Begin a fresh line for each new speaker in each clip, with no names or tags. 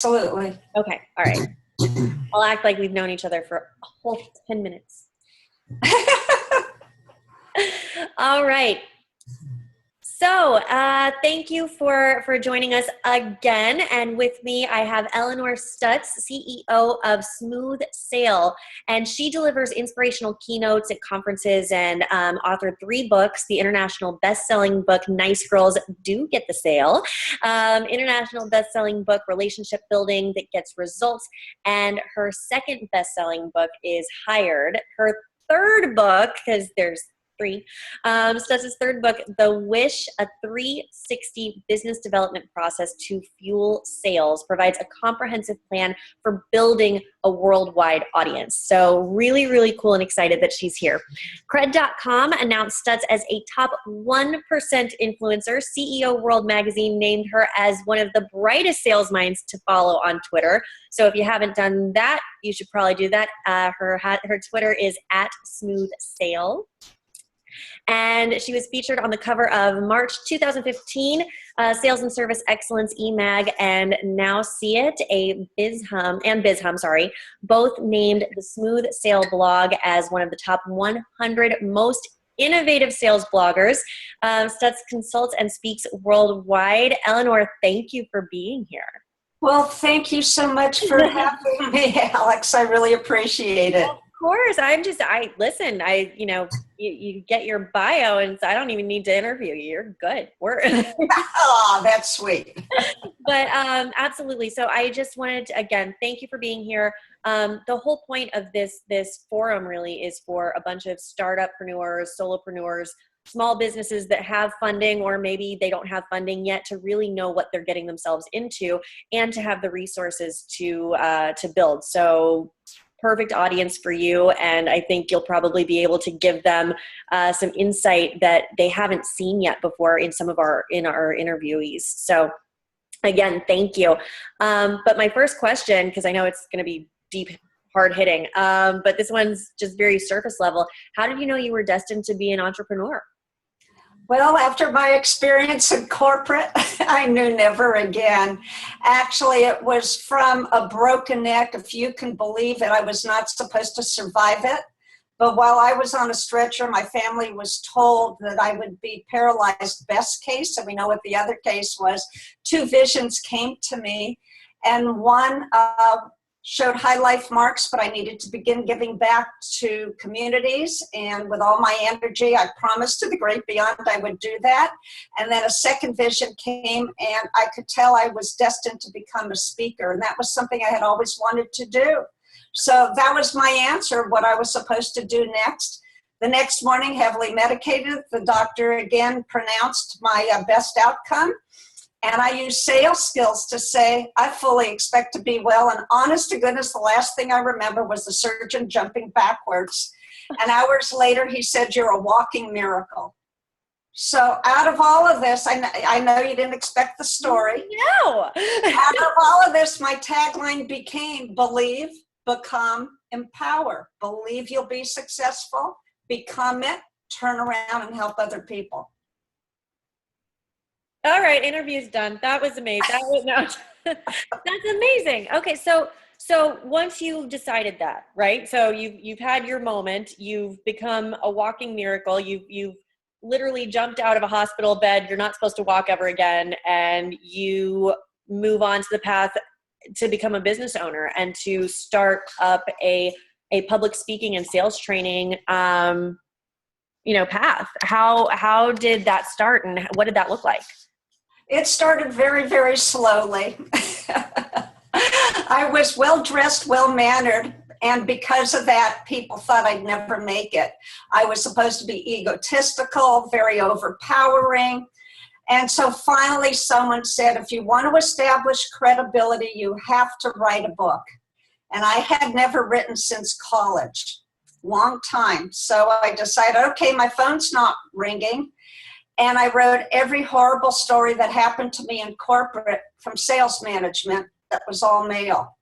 Absolutely.
Okay. All right. I'll act like we've known each other for a whole 10 minutes. All right. So thank you for joining us again. And with me, I have Elinore Stutz, CEO of Smooth Sail. And she delivers inspirational keynotes at conferences and authored 3 books, the international best-selling book, Nice Girls Do Get the Sale, international best-selling book, Relationship Building That Gets Results, and her second best-selling book is Hired. Her third book, because there's 3. Stutz's third book, The Wish, a 360 business development process to fuel sales, provides a comprehensive plan for building a worldwide audience. So really, really cool and excited that she's here. Cred.com announced Stutz as a top 1% influencer. CEO World Magazine named her as one of the brightest sales minds to follow on Twitter. So if you haven't done that, you should probably do that. Her Twitter is @smoothsail. And she was featured on the cover of March 2015, Sales and Service Excellence eMag, and Now See It, BizHum, both named the Smooth Sail blog as one of the top 100 most innovative sales bloggers. Stutz consults and speaks worldwide. Elinore, thank you for being here.
Well, thank you so much for having me, Alex. I really appreciate it.
Of course. You get your bio and I don't even need to interview you. You're good.
Oh, that's sweet.
But absolutely. So I just wanted to, again, thank you for being here. The whole point of this forum really is for a bunch of startuppreneurs, solopreneurs, small businesses that have funding, or maybe they don't have funding yet, to really know what they're getting themselves into and to have the resources to build. So perfect audience for you, and I think you'll probably be able to give them some insight that they haven't seen yet before in our interviewees. So again, thank you. But my first question, because I know it's going to be deep, hard hitting, but this one's just very surface level. How did you know you were destined to be an entrepreneur?
Well, after my experience in corporate, I knew never again. Actually, it was from a broken neck, if you can believe it. I was not supposed to survive it. But while I was on a stretcher, my family was told that I would be paralyzed best case, and we know what the other case was. 2 visions came to me, and one showed high life marks, but I needed to begin giving back to communities. And with all my energy, I promised to the great beyond I would do that. And then a second vision came, and I could tell I was destined to become a speaker. And that was something I had always wanted to do. So that was my answer, what I was supposed to do next. The next morning, heavily medicated, the doctor again pronounced my best outcome. And I use sales skills to say, I fully expect to be well. And honest to goodness, the last thing I remember was the surgeon jumping backwards. And hours later, he said, "You're a walking miracle." So out of all of this, I know you didn't expect the story.
No.
Out of all of this, my tagline became believe, become, empower. Believe you'll be successful, become it, turn around and help other people.
All right, interview's done. That was amazing. That's amazing. Okay, so once you decided that, right? So you've had your moment. You've become a walking miracle. You've literally jumped out of a hospital bed. You're not supposed to walk ever again, and you move on to the path to become a business owner and to start up a public speaking and sales training path. How did that start, and what did that look like?
It started very, very slowly. I was well-dressed, well-mannered, and because of that, people thought I'd never make it. I was supposed to be egotistical, very overpowering. And so finally someone said, if you want to establish credibility, you have to write a book. And I had never written since college, long time. So I decided, okay, my phone's not ringing. And I wrote every horrible story that happened to me in corporate from sales management that was all male.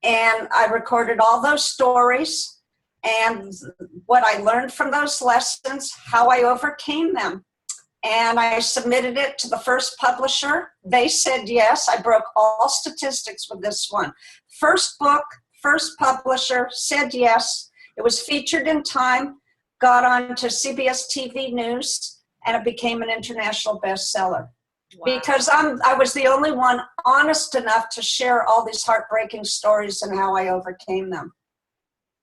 And I recorded all those stories and what I learned from those lessons, how I overcame them. and I submitted it to the first publisher. They said yes. I broke all statistics with this one. First book, first publisher, said yes. It was featured in Time, got on to CBS TV News, and it became an international bestseller. Wow. Because I was the only one honest enough to share all these heartbreaking stories and how I overcame them.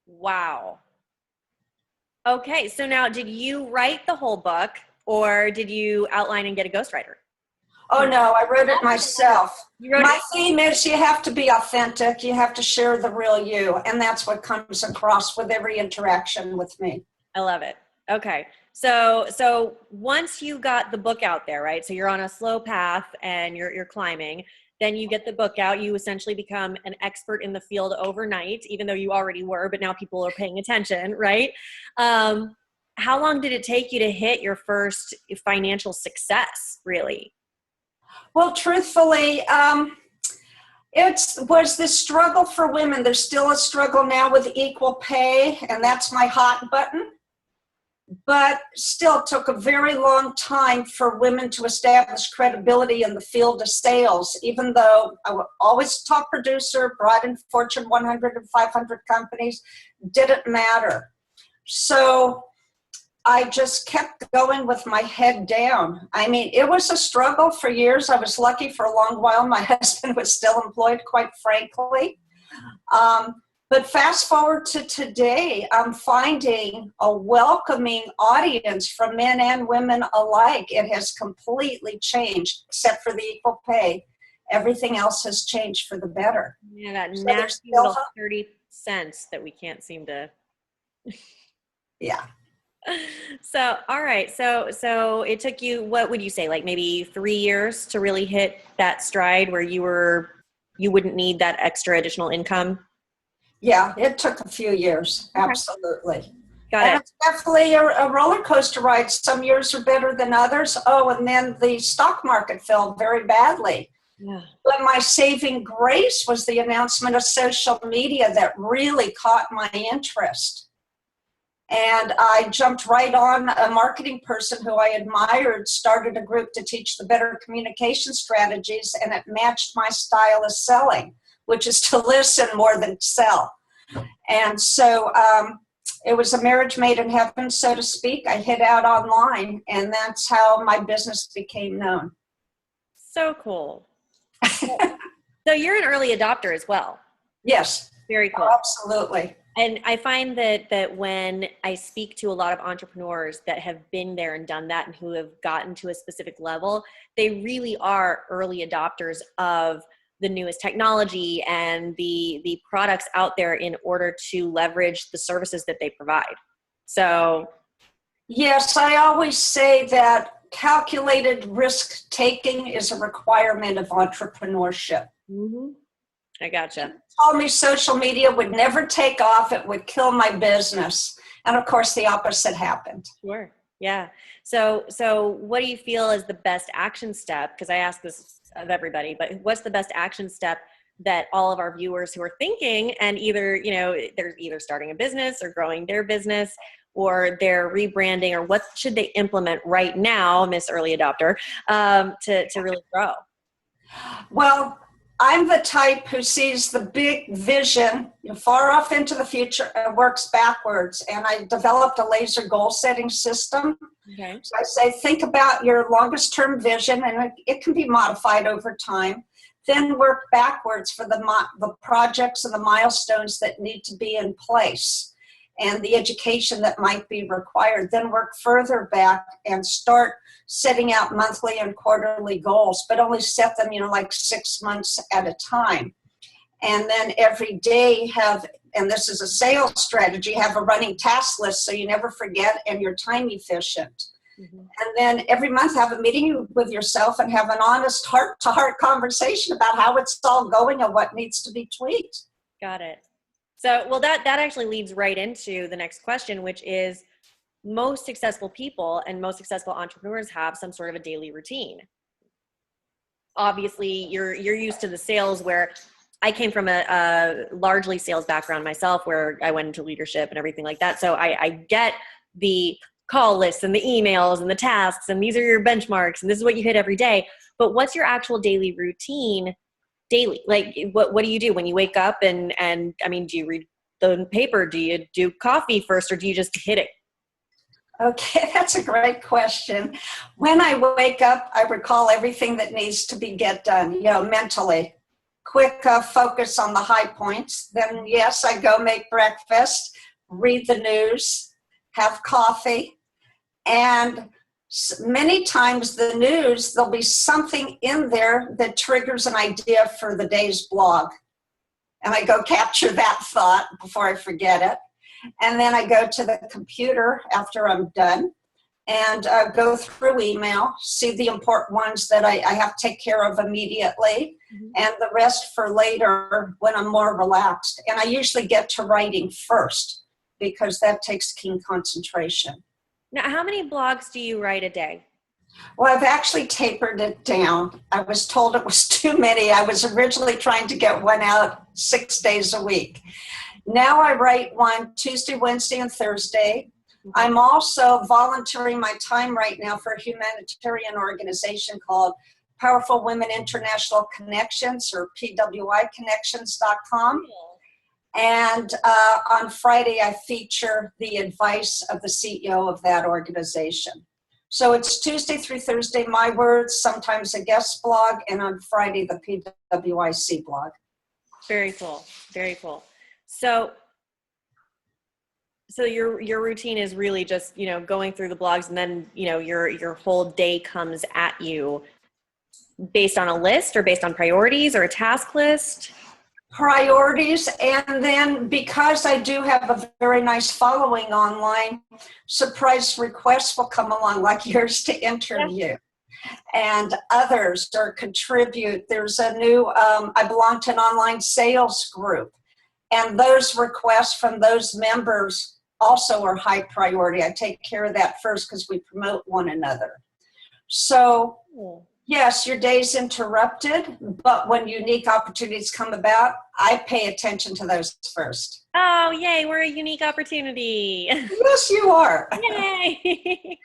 Wow. Okay, so now did you write the whole book or did you outline and get a ghostwriter?
Oh no, I wrote it myself. My
it?
theme is you have to be authentic, you have to share the real you, and that's what comes across with every interaction with me.
I love it. Okay. So once you got the book out there, right? So you're on a slow path and you're climbing, then you get the book out, you essentially become an expert in the field overnight, even though you already were, but now people are paying attention, right? How long did it take you to hit your first financial success, really?
Well, truthfully, it was this struggle for women. There's still a struggle now with equal pay, and that's my hot button. But still took a very long time for women to establish credibility in the field of sales, even though I was always top producer, brought in Fortune 100 and 500 companies, didn't matter. So I just kept going with my head down. I mean, it was a struggle for years. I was lucky for a long while. My husband was still employed, quite frankly. But fast forward to today, I'm finding a welcoming audience from men and women alike. It has completely changed, except for the equal pay. Everything else has changed for the better.
Yeah, that nasty little 30 cents that we can't seem to.
Yeah.
So, all right. So it took you, what would you say, like maybe 3 years to really hit that stride where you wouldn't need that extra additional income?
Yeah, it took a few years. Okay. Absolutely.
Got it.
It's definitely a roller coaster ride. Some years are better than others. Oh, and then the stock market fell very badly. Yeah. But my saving grace was the announcement of social media that really caught my interest. And I jumped right on. A marketing person who I admired started a group to teach the better communication strategies, and it matched my style of selling, which is to listen more than sell. And so it was a marriage made in heaven, so to speak. I hit out online, and that's how my business became known.
So cool. So you're an early adopter as well.
Yes.
Very cool.
Oh, absolutely.
And I find that when I speak to a lot of entrepreneurs that have been there and done that and who have gotten to a specific level, they really are early adopters of the newest technology and the products out there in order to leverage the services that they provide. So
yes, I always say that calculated risk taking is a requirement of entrepreneurship.
Mm-hmm. I gotcha.
People told me social media would never take off, it would kill my business. And of course the opposite happened.
Sure. Yeah. So what do you feel is the best action step? Because I ask this of everybody, but what's the best action step that all of our viewers who are thinking and either, they're either starting a business or growing their business or they're rebranding, or what should they implement right now, Miss Early Adopter, to really grow?
Well, I'm the type who sees the big vision far off into the future and works backwards. And I developed a laser goal setting system. Okay. So I say, think about your longest term vision, and it can be modified over time. Then work backwards for the projects and the milestones that need to be in place and the education that might be required. Then work further back and start setting out monthly and quarterly goals, but only set them, like 6 months at a time. And then every day and this is a sales strategy, have a running task list so you never forget and you're time efficient. Mm-hmm. And then every month have a meeting with yourself and have an honest heart-to-heart conversation about how it's all going and what needs to be tweaked.
Got it. So, well, that actually leads right into the next question, which is most successful people and most successful entrepreneurs have some sort of a daily routine. Obviously, you're used to the sales where I came from a largely sales background myself, where I went into leadership and everything like that. So I get the call lists and the emails and the tasks, and these are your benchmarks, and this is what you hit every day. But what's your actual daily routine daily? Like, what do you do when you wake up? And I mean, do you read the paper? Do you do coffee first, or do you just hit it?
Okay, that's a great question. When I wake up, I recall everything that needs to be get done, mentally. Quick focus on the high points. Then, yes, I go make breakfast, read the news, have coffee, and many times the news, there'll be something in there that triggers an idea for the day's blog. And I go capture that thought before I forget it. And then I go to the computer after I'm done and go through email, see the important ones that I have to take care of immediately, and the rest for later when I'm more relaxed. And I usually get to writing first because that takes keen concentration.
Now, how many blogs do you write a day?
Well, I've actually tapered it down. I was told it was too many. I was originally trying to get one out 6 days a week. Now I write one Tuesday, Wednesday, and Thursday. I'm also volunteering my time right now for a humanitarian organization called Powerful Women International Connections, or pwiconnections.com. And on Friday, I feature the advice of the CEO of that organization. So it's Tuesday through Thursday, my words, sometimes a guest blog, and on Friday, the PWIC blog.
Very cool. Very cool. So your routine is really just, going through the blogs, and then, your whole day comes at you based on a list or based on priorities or a task list?
Priorities, and then because I do have a very nice following online, surprise requests will come along, like yours, to interview. And others or contribute. There's a new, I belong to an online sales group, and those requests from those members also are high priority. I take care of that first because we promote one another. So yes, your day's interrupted, but when unique opportunities come about, I pay attention to those first.
Oh, yay, we're a unique opportunity.
Yes, you are.
Yay.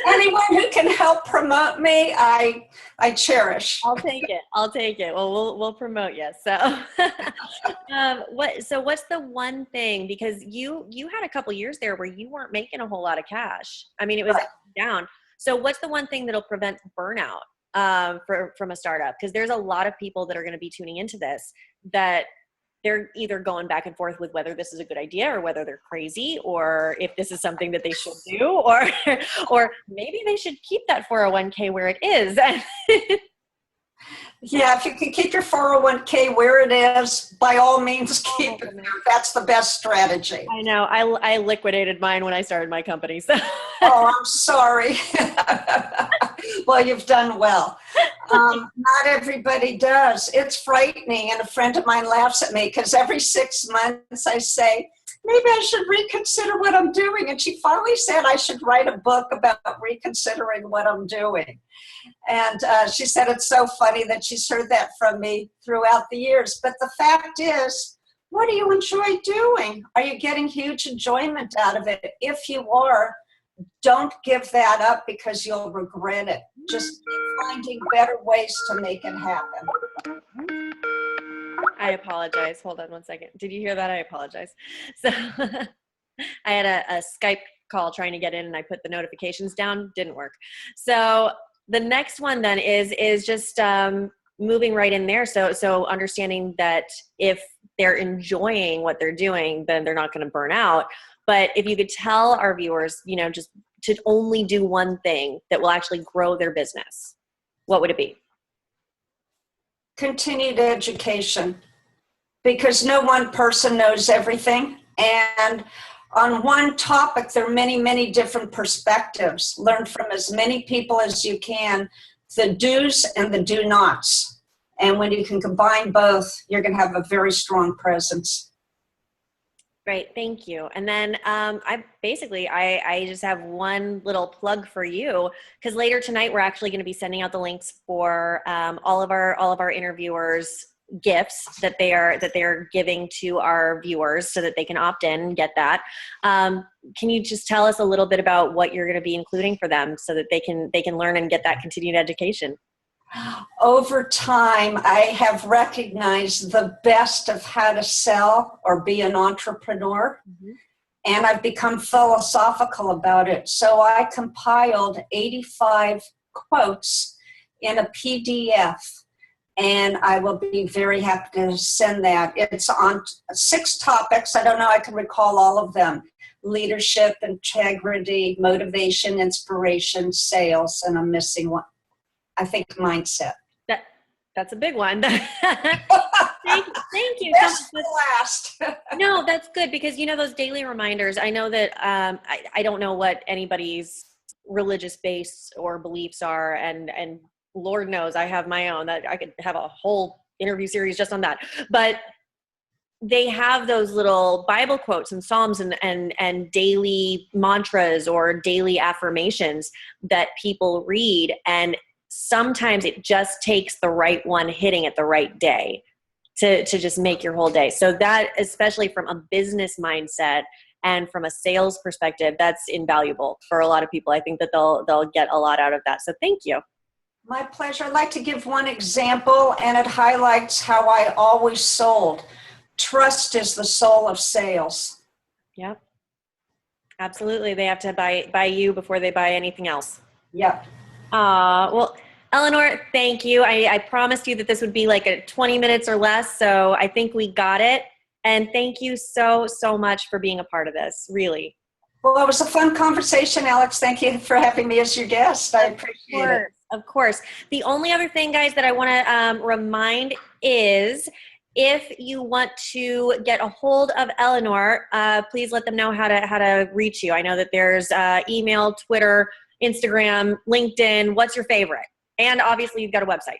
Anyone who can help promote me, I cherish.
I'll take it. Well, we'll promote you. So, what's the one thing, because you had a couple years there where you weren't making a whole lot of cash. I mean, it was down. So what's the one thing that'll prevent burnout from a startup? Because there's a lot of people that are going to be tuning into this that they're either going back and forth with whether this is a good idea or whether they're crazy, or if this is something that they should do, or maybe they should keep that 401k where it is.
Yeah, if you can keep your 401k where it is, by all means, keep it there. That's the best strategy.
I know. I liquidated mine when I started my company. So.
Oh, I'm sorry. Well, you've done well. Not everybody does. It's frightening, and a friend of mine laughs at me because every 6 months I say, maybe I should reconsider what I'm doing. And she finally said I should write a book about reconsidering what I'm doing. And she said it's so funny that she's heard that from me throughout the years. But the fact is, what do you enjoy doing? Are you getting huge enjoyment out of it? If you are, don't give that up because you'll regret it. Just keep finding better ways to make it happen.
I apologize. Hold on one second. Did you hear that? I apologize. So I had a Skype call trying to get in, and I put the notifications down. Didn't work. So the next one then is just moving right in there. So understanding that if they're enjoying what they're doing, then they're not going to burn out. But if you could tell our viewers, just to only do one thing that will actually grow their business, what would it be?
Continued education, because no one person knows everything. And on one topic, there are many, many different perspectives. Learn from as many people as you can, the do's and the do nots. And when you can combine both, you're going to have a very strong presence.
Great, thank you. And then I just have one little plug for you, because later tonight we're actually going to be sending out the links for all of our interviewers gifts that they are giving to our viewers so that they can opt in and get that. Can you just tell us a little bit about what you're going to be including for them so that they can learn and get that continued education?
Over time, I have recognized the best of how to sell or be an entrepreneur, and I've become philosophical about it. So I compiled 85 quotes in a PDF, and I will be very happy to send that. It's on 6 topics. I don't know, I can recall all of them: leadership, integrity, motivation, inspiration, sales, and I'm missing one. I think mindset.
That's a big one. Thank you.
Best for last.
No, that's good, because those daily reminders, I know that I don't know what anybody's religious base or beliefs are, and Lord knows I have my own, that I could have a whole interview series just on that. But they have those little Bible quotes and Psalms and daily mantras or daily affirmations that people read, and sometimes it just takes the right one hitting at the right day to just make your whole day. So that, especially from a business mindset and from a sales perspective, that's invaluable for a lot of people. I think that they'll get a lot out of that. So thank you.
My pleasure. I'd like to give one example, and it highlights how I always sold. Trust is the soul of sales.
Yep. Absolutely. They have to buy you before they buy anything else.
Yep.
Well, Elinore, thank you. I promised you that this would be like a 20 minutes or less, so I think we got it. And thank you so much for being a part of this, really.
Well, it was a fun conversation, Alex. Thank you for having me as your guest. I appreciate it.
Of course. The only other thing, guys, that I want to remind is, if you want to get a hold of Elinore, please let them know how to reach you. I know that there's email, Twitter, Instagram, LinkedIn. What's your favorite? And obviously you've got a website.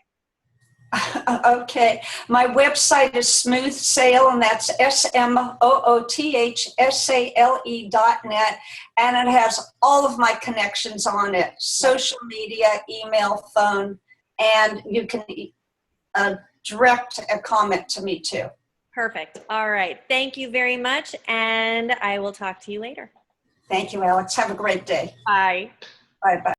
Okay. My website is Smooth Sale, and that's SMOOTHSALE.net. And it has all of my connections on it: social media, email, phone, and you can direct a comment to me too.
Perfect. All right. Thank you very much. And I will talk to you later.
Thank you, Alex. Have a great day.
Bye.
Bye-bye.